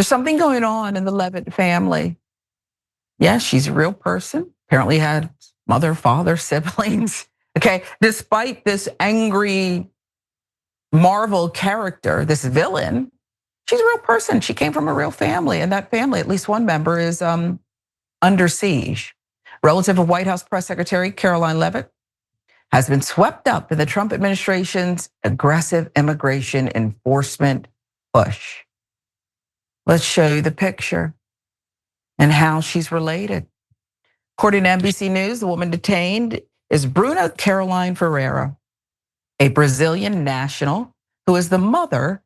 There's something going on in the Leavitt family. Yes, she's a real person. Apparently had mother, father, siblings. Okay, despite this angry Marvel character, this villain, she's a real person. She came from a real family, and that family, at least one member, is under siege. Relative of White House Press Secretary Karoline Leavitt has been swept up in the Trump administration's aggressive immigration enforcement push. Let's show you the picture and how she's related. According to NBC News, the woman detained is Bruna Caroline Ferreira, a Brazilian national who is the mother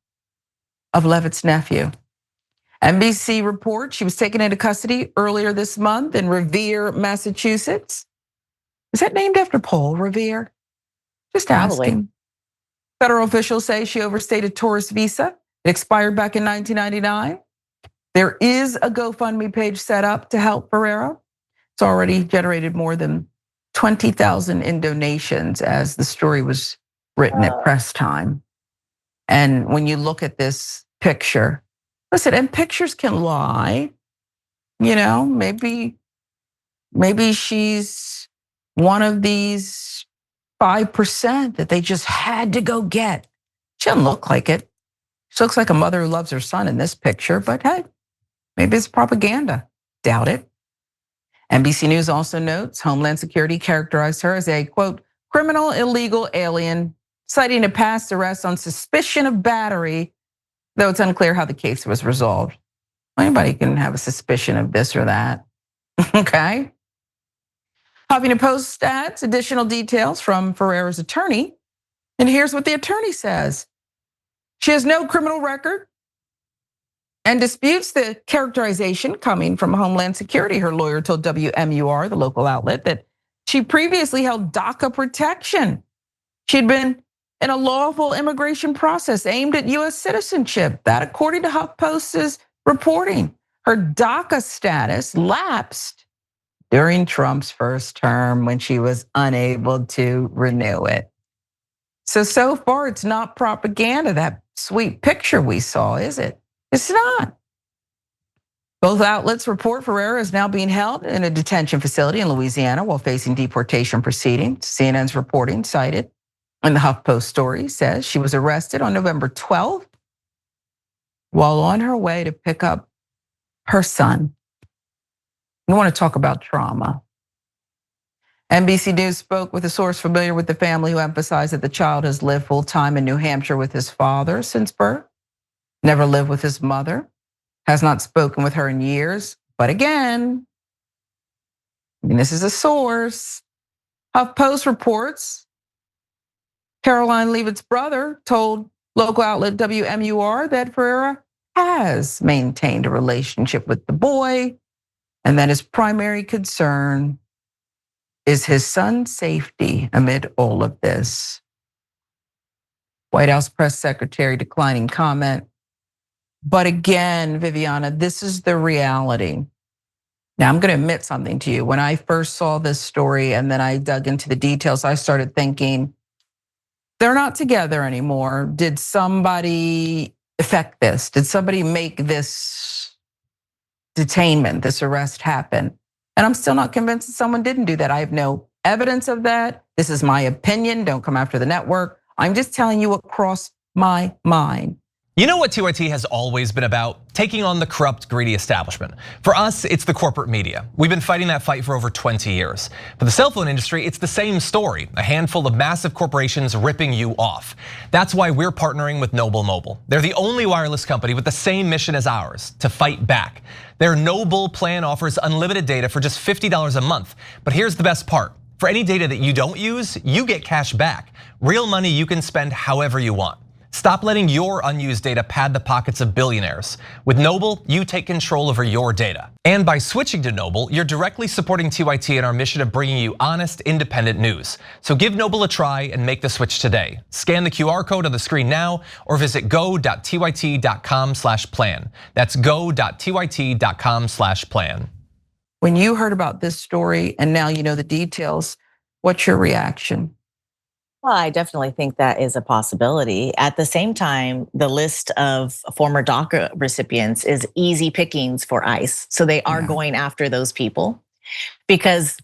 of Leavitt's nephew. NBC reports she was taken into custody earlier this month in Revere, Massachusetts. Is that named after Paul Revere? Just asking. Federal officials say she overstayed a tourist visa. It expired back in 1999. There is a GoFundMe page set up to help Ferreira. It's already generated more than 20,000 in donations as the story was written at press time. And when you look at this picture, listen, and pictures can lie. You know, maybe she's one of these 5% that they just had to go get. She doesn't look like it. She looks like a mother who loves her son in this picture, but hey, maybe it's propaganda. Doubt it. NBC News also notes Homeland Security characterized her as a, quote, criminal illegal alien, citing a past arrest on suspicion of battery, though it's unclear how the case was resolved. Anybody can have a suspicion of this or that, okay? Huffington Post adds additional details from Ferreira's attorney, and here's what the attorney says. She has no criminal record and disputes the characterization coming from Homeland Security. Her lawyer told WMUR, the local outlet, that she previously held DACA protection. She'd been in a lawful immigration process aimed at US citizenship. That, according to HuffPost's reporting, her DACA status lapsed during Trump's first term when she was unable to renew it. So far it's not propaganda, that sweet picture we saw, is it? It's not. Both outlets report Ferreira is now being held in a detention facility in Louisiana while facing deportation proceedings. CNN's reporting cited in the HuffPost story says she was arrested on November 12th while on her way to pick up her son. You want to talk about trauma. NBC News spoke with a source familiar with the family who emphasized that the child has lived full-time in New Hampshire with his father since birth, never lived with his mother, has not spoken with her in years. But again, this is a source. HuffPost reports Karoline Leavitt's brother told local outlet WMUR that Ferreira has maintained a relationship with the boy and that his primary concern is his son's safety amid all of this. White House press secretary declining comment. But again, Viviana, this is the reality. Now, I'm gonna admit something to you. When I first saw this story and then I dug into the details, I started thinking, they're not together anymore. Did somebody effect this? Did somebody make this detainment, this arrest happen? And I'm still not convinced that someone didn't do that. I have no evidence of that. This is my opinion. Don't come after the network. I'm just telling you what crossed my mind. You know what TYT has always been about? Taking on the corrupt, greedy establishment. For us, it's the corporate media. We've been fighting that fight for over 20 years. For the cell phone industry, it's the same story. A handful of massive corporations ripping you off. That's why we're partnering with Noble Mobile. They're the only wireless company with the same mission as ours, to fight back. Their Noble plan offers unlimited data for just $50 a month. But here's the best part. For any data that you don't use, you get cash back. Real money you can spend however you want. Stop letting your unused data pad the pockets of billionaires. With Noble, you take control over your data. And by switching to Noble, you're directly supporting TYT in our mission of bringing you honest, independent news. So give Noble a try and make the switch today. Scan the QR code on the screen now or visit go.tyt.com/plan. That's go.tyt.com/plan. When you heard about this story and now you know the details, what's your reaction? Well, I definitely think that is a possibility. At the same time, the list of former DACA recipients is easy pickings for ICE. So they are going after those people because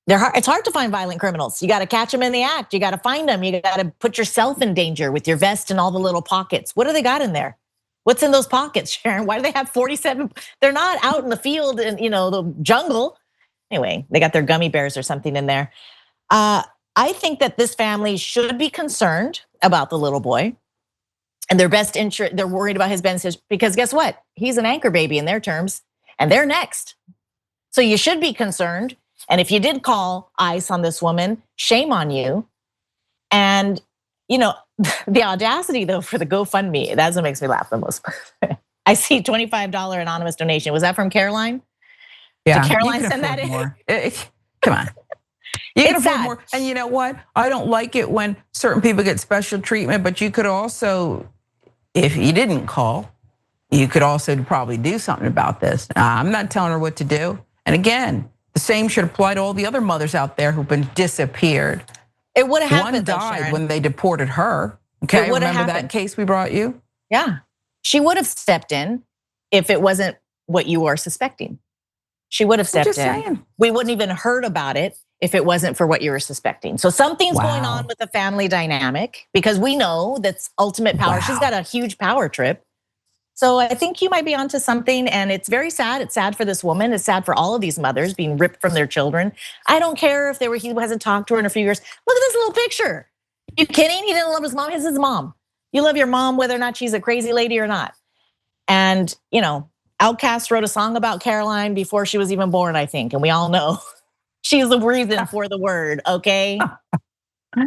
it's hard to find violent criminals. You got to catch them in the act. You got to find them. You got to put yourself in danger with your vest and all the little pockets. What do they got in there? What's in those pockets, Sharon? Why do they have 47? They're not out in the field in the jungle. Anyway, they got their gummy bears or something in there. I think that this family should be concerned about the little boy and their best interest. They're worried about his best interest because guess what? He's an anchor baby in their terms and they're next. So you should be concerned. And if you did call ICE on this woman, shame on you. And the audacity though for the GoFundMe, that's what makes me laugh the most. I see $25 anonymous donation. Was that from Caroline? Yeah. Did Caroline send that in? Come on. You can afford more. And you know what? I don't like it when certain people get special treatment, but you could also, if you didn't call, you could also probably do something about this. I'm not telling her what to do. And again, the same should apply to all the other mothers out there who've been disappeared. It would have happened. One died Sharon. when they deported her. Okay, remember that case we brought you? Yeah, she would have stepped in if it wasn't what you are suspecting. She would have stepped in. Saying. We wouldn't even heard about it if it wasn't for what you were suspecting. So something's going on with the family dynamic because we know that's ultimate power. She's got a huge power trip. So I think you might be onto something, and it's very sad. It's sad for this woman. It's sad for all of these mothers being ripped from their children. I don't care if he hasn't talked to her in a few years. Look at this little picture. You kidding? He didn't love his mom. It's his mom. You love your mom whether or not she's a crazy lady or not. And Outkast wrote a song about Caroline before she was even born, I think, and we all know she's the reason for the word. Okay. I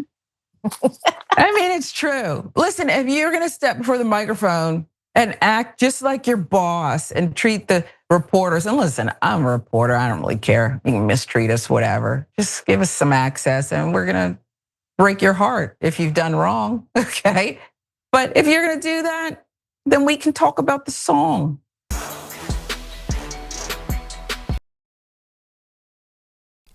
mean, it's true. Listen, if you're gonna step before the microphone and act just like your boss and treat the reporters, and listen, I'm a reporter, I don't really care. You can mistreat us, whatever. Just give us some access and we're gonna break your heart if you've done wrong, okay? But if you're gonna do that, then we can talk about the song.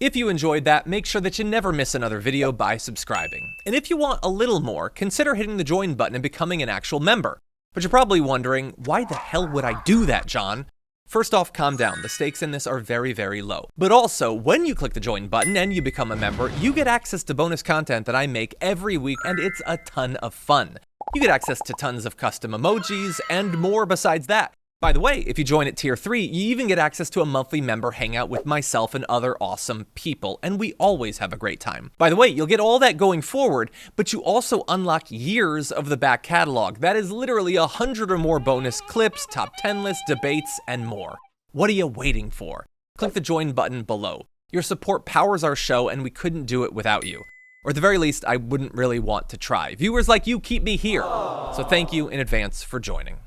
If you enjoyed that, make sure that you never miss another video by subscribing. And if you want a little more, consider hitting the join button and becoming an actual member. But you're probably wondering, why the hell would I do that, John? First off, calm down. The stakes in this are very, very low. But also, when you click the join button and you become a member, you get access to bonus content that I make every week, and it's a ton of fun. You get access to tons of custom emojis and more besides that. By the way, if you join at tier 3, you even get access to a monthly member hangout with myself and other awesome people, and we always have a great time. By the way, you'll get all that going forward, but you also unlock years of the back catalog. That is literally 100 or more bonus clips, top 10 lists, debates, and more. What are you waiting for? Click the join button below. Your support powers our show, and we couldn't do it without you. Or at the very least, I wouldn't really want to try. Viewers like you keep me here. So thank you in advance for joining.